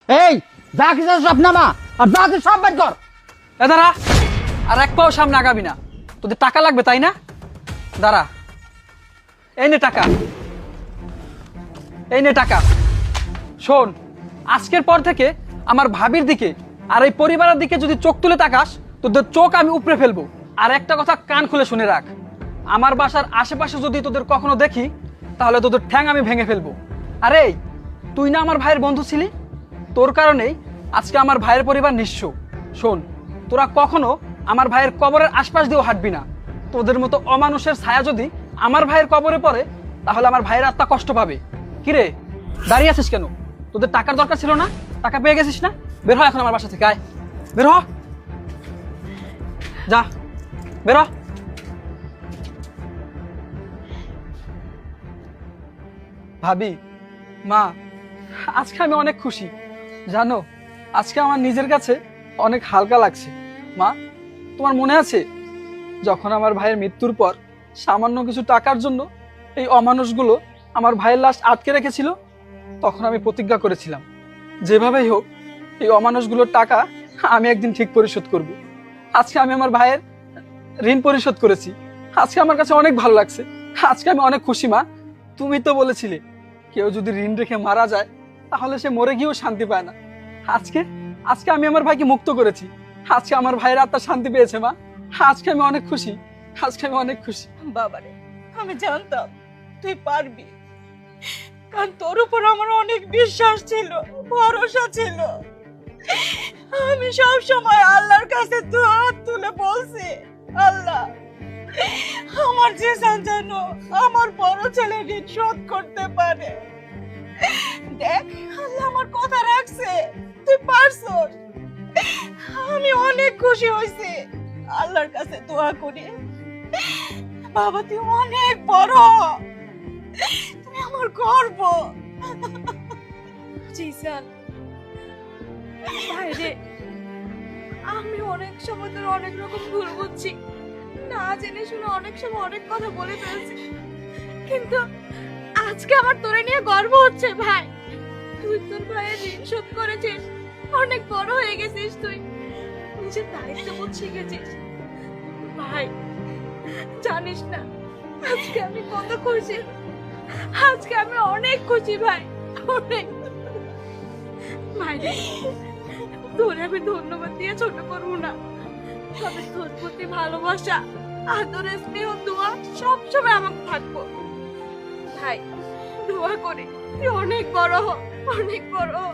এই যা কিছু সব নামা আর যা কিছু সব বের কর। এ দাঁড়া, আর এক পাও সামনে আগাবি না। তোদের টাকা লাগবে তাই না? দাঁড়া, এই নে টাকা, এই নে টাকা। শোন, আজকের পর থেকে আমার ভাবির দিকে আর এই পরিবারের দিকে যদি চোখ তুলে তাকাস, তোদের চোখ আমি উপড়ে ফেলবো। আর একটা কথা কান খুলে শুনে রাখ, আমার বাসার আশেপাশে যদি তোদের কখনো দেখি, তাহলে তোদের ঠ্যাং আমি ভেঙে ফেলবো। আরে তুই না আমার ভাইয়ের বন্ধু ছিলি, তোর কারণেই আজকে আমার ভাইয়ের পরিবার নিঃস্ব। শোন, তোরা কখনো আমার ভাইয়ের কবরের আশপাশ দিয়েও হাঁটবি না। তোদের মতো অমানুষের ছায়া যদি আমার ভাইয়ের কবরে পড়ে, তাহলে আমার ভাইয়ের আত্মা কষ্ট পাবে। কিরে, দাঁড়িয়ে আছিস কেন? তোদের টাকার দরকার ছিল না? টাকা পেয়ে গেছিস না? বের হ এখন আমার বাসা থেকে, আয় বের হ, যা বের হ। ভাবি, মা, আজকে আমি অনেক খুশি জানো। আজকে আমার নিজের কাছে অনেক হালকা লাগছে। মা, তোমার মনে আছে যখন আমার ভাইয়ের মৃত্যুর পর সামান্য কিছু টাকার জন্য এই অমানুষগুলো আমার ভাইয়ের লাশ আটকে রেখেছিল? তখন আমি প্রতিজ্ঞা করেছিলাম, যেভাবেই হোক এই অমানুষগুলোর টাকা আমি একদিন ঠিক পরিশোধ করব। আজকে আমি আমার ভাইয়ের ঋণ পরিশোধ করেছি। আজকে আমার কাছে অনেক ভালো লাগছে। আজকে আমি অনেক খুশি। মা, তুমি তো বলেছিলে কেউ যদি ঋণ রেখে মারা যায় তাহলে সে মরে গিয়েও শান্তি পায় না। আজকে আজকে আমি আমার ভাইকে মুক্ত করেছি। আজকে আমার ভাইয়ের আত্মা শান্তি পেয়েছে। মা, আজকে আমি অনেক খুশি। আজকে আমি অনেক খুশি। বাবারে, আমি জানতাম তুই পারবি, কারণ তোর উপর আমার অনেক বিশ্বাস ছিল, ভরসা ছিল। আমি সব সময় আল্লাহর কাছে দু হাত তুলে বলছি, আল্লাহ আমার যে যেন আমার বড় ছেলে ঋণ শোধ করতে পারে। দেখ, আল্লাহ আমার কথা রাখছে, তুই পারছস। আমি অনেক খুশি হয়েছি। আল্লাহর কাছে দোয়া করি, বাবা তুই অনেক বড়, তুমি আমার গর্ব। জিসান ভাইরে, আমি অনেক সময় তোর অনেক রকম ভুল বুঝছি, না জেনে শুনে অনেক সময় অনেক কথা বলে ফেলছি, কিন্তু আজকে আমার তোরে নিয়ে গর্ব হচ্ছে ভাই। তুই তোর ভাইয়ের ঋণ শোধ করেছিস, অনেক বড় হয়ে গেছিস, তুই নিজের দায়িত্ববোধ শিখেছিস। ভাই জানিস না আজকে আমি কত খুশি, আজকে আমি অনেক খুশি ভাই, অনেক। ভাই তোর আমি ধন্যবাদ দিয়ে ছোট করবো না, তবে তোর প্রতি ভালোবাসা, আদর, স্নেহ, দোয়া সবসময় আমাকে থাকবো। ভাই দোয়া করে তুই অনেক বড় হ, অনেক বড় হ।